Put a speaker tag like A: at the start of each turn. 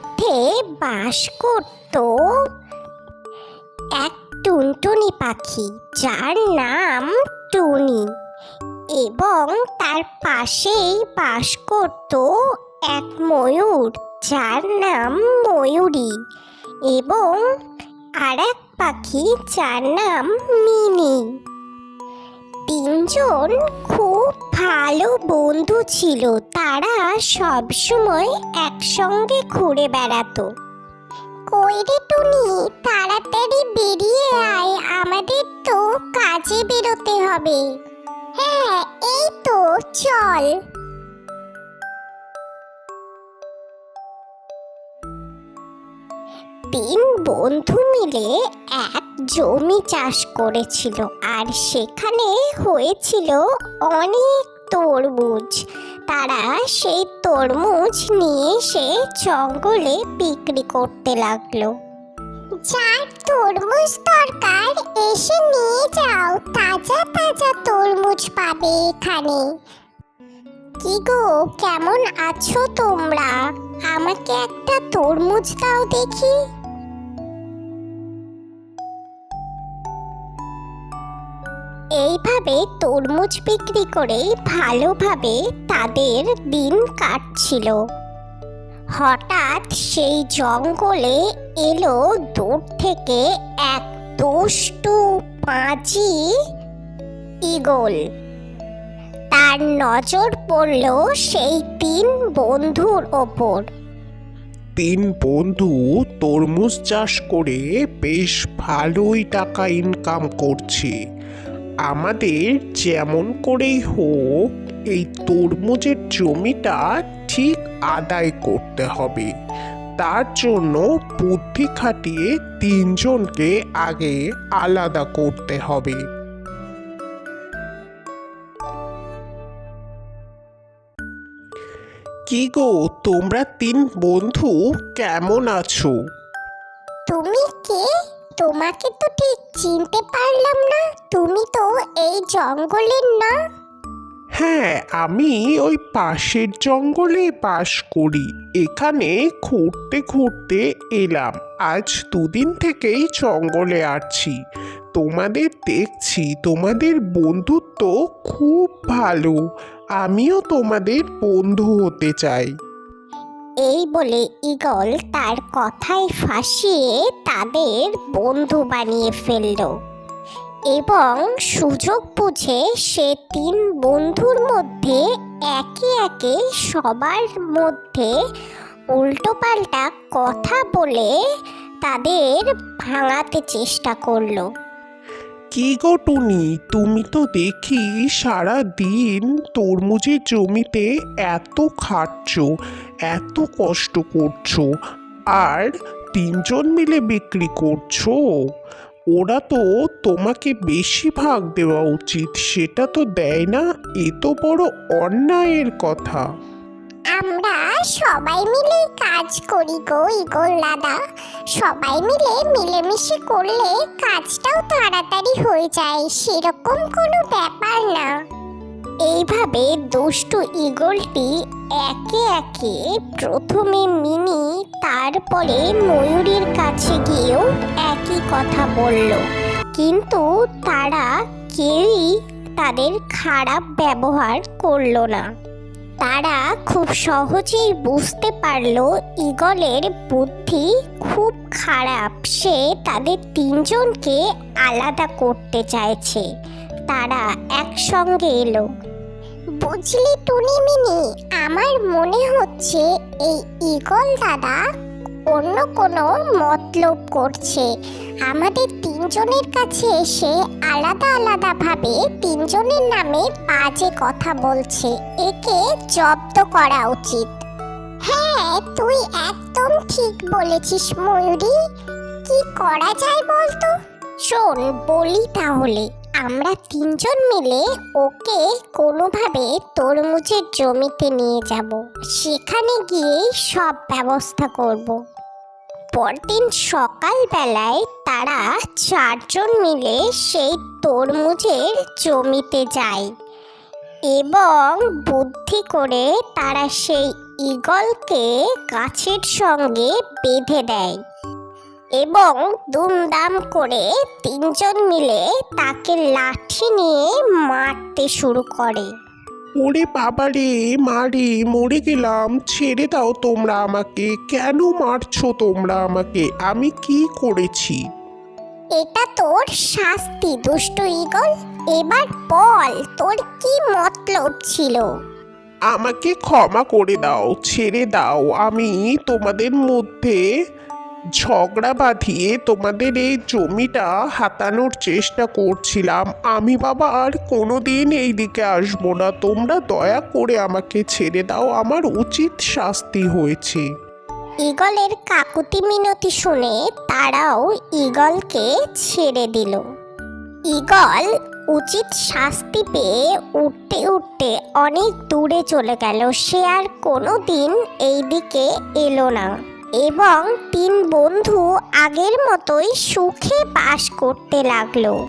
A: মধ্যে বাস করত এক টুনটুনি পাখি, যার নাম টুনি, এবং তার পাশেই বাস করত এক ময়ূর, যার নাম ময়ূরী, এবং আর এক পাখি যার নাম মিনি। তিনজন খুব ভালো বন্ধু ছিল। তারা সবসময় একসঙ্গে ঘুরে বেড়াতো। কই রে টুনি, তাড়াতাড়ি বেরিয়ে আয়, আমাদের তো কাজে বেরোতে হবে। হ্যাঁ, এই তো, চল। তিন বন্ধু মিলে এক জমি চাষ করেছিল, আর সেখানে হয়েছিল অনেক তরমুজ। তারা সেই তরমুজ নিয়ে এসে জঙ্গলে বিক্রি করতে লাগলো। যার তরমুজ দরকার এসে নিয়ে যাও, তাজা তাজা তরমুজ পাবে এখানে। কি গো, কেমন আছো তোমরা? আমাকে একটা তরমুজ দাও দেখি। এইভাবে তরমুজ বিক্রি করে ভালোভাবে তাদের দিন কাটছিল। হঠাৎ সেই জঙ্গলে এলো দূর থেকে এক দুষ্টু পাজি ঈগল। তার নজর পড়ল সেই তিন বন্ধুর ওপর।
B: তিন বন্ধু তরমুজ চাষ করে বেশ ভালোই টাকা ইনকাম করছে। আমাদের যেমন করেই হোক এই তরমুজের জমিটা ঠিক আদায় করতে হবে। তার জন্য বুদ্ধি খাটিয়ে তিনজনকে আগে আলাদা করতে হবে। কি গো, তোমরা তিন বন্ধু কেমন আছো?
A: তুমি কে? তোমাকে তো ঠিক চিনতে পারলাম না। তুমি তো এই জঙ্গলের না।
B: হ্যাঁ, আমি ওই পাশের জঙ্গলে বাস করি। এখানে ঘুরতে ঘুরতে এলাম। আজ দুদিন থেকেই জঙ্গলে আছি। তোমাদের দেখছি, তোমাদের বন্ধুত্ব খুব ভালো। আমিও তোমাদের বন্ধু হতে চাই।
A: এই বলে ঈগল তার কথায় ফাঁসিয়ে তাদের বন্ধু বানিয়ে ফেলল, এবং সুযোগ বুঝে সে তিন বন্ধুর মধ্যে একে একে সবার মধ্যে উল্টোপাল্টা কথা বলে তাদের ভাঙাতে চেষ্টা করলো।
B: কি গো টুনি, তুমি তো দেখি সারা দিন তরমুজের জমিতে এত খাটছ, এত কষ্ট করছো, আর তিনজন মিলে বিক্রি করছো। ওরা তো তোমাকে বেশি ভাগ দেওয়া উচিত, সেটা তো দেয় না। এ তো বড় অন্যায়ের কথা।
A: আমরা সবাই মিলে কাজ করি গো ঈগল দাদা। সবাই মিলে মিলেমিশে করলে কাজটাও তাড়াতাড়ি হয়ে যায়, সেরকম কোনো ব্যাপার না। এইভাবে দুষ্টু ঈগলটি একে একে প্রথমে মিনি, তারপরে ময়ূরীর কাছে গিয়েও একই কথা বলল, কিন্তু তারা কেউই তাদের খারাপ ব্যবহার করলো না। তারা খুব সহজেই বুঝতে পারল ঈগলের বুদ্ধি খুব খারাপ। সে তাদের তিনজনকে আলাদা করতে চাইছে। তারা একসঙ্গে এলো। বুঝলি টুনি মিনি, আমার মনে হচ্ছে এই ঈগল দাদা অন্য কোনো মতলব করছে। আমাদের তিনজনের কাছে এসে আলাদা আলাদা ভাবে তিনজনের নামে বাজে কথা বলছে। একে জব্দ করা উচিত। হ্যাঁ, তুই একদম ঠিক বলেছিস ময়ূরী। কি করা যায় বলতো? শোন বলি তাহলে, আমরা তিনজন মিলে ওকে কোনোভাবে তরমুজের জমিতে নিয়ে যাব। সেখানে গিয়েই সব ব্যবস্থা করব। পরদিন সকালবেলায় তারা চারজন মিলে সেই তরমুজের জমিতে যায়, এবং বুদ্ধি করে তারা সেই ঈগলকে গাছের সঙ্গে বেঁধে দেয় এবং দুমদাম করে তিনজন মিলে তাকে লাঠি নিয়ে মারতে শুরু করে।
B: ওরে বাবা রে, মারে মরে গেলাম, ছেড়ে দাও তোমরা আমাকে। কেন মারছো তোমরা আমাকে? আমি কি করেছি?
A: এটা তোর শাস্তি দুষ্টু ঈগল। এবার বল তোর কি মতলব ছিল?
B: আমাকে ক্ষমা করে দাও, ছেড়ে দাও। আমি তোমাদের মধ্যে ঝগড়া বাঁধিয়ে তোমাদের এই জমিটা হাতানোর চেষ্টা করছিলাম। আমি বাবা আর কোনোদিন এই দিকে আসবো না। তোমরা দয়া করে আমাকে ছেড়ে দাও, আমার উচিত শাস্তি হয়েছে।
A: ঈগলের কাকুতি মিনতি শুনে তারাও ঈগলকে ছেড়ে দিল। ঈগল উচিত শাস্তি পেয়ে উঠতে উঠতে অনেক দূরে চলে গেল। সে আর কোনোদিন এই দিকে এলো না এবং তিন বন্ধু আগের মতোই সুখে বাস করতে লাগলো।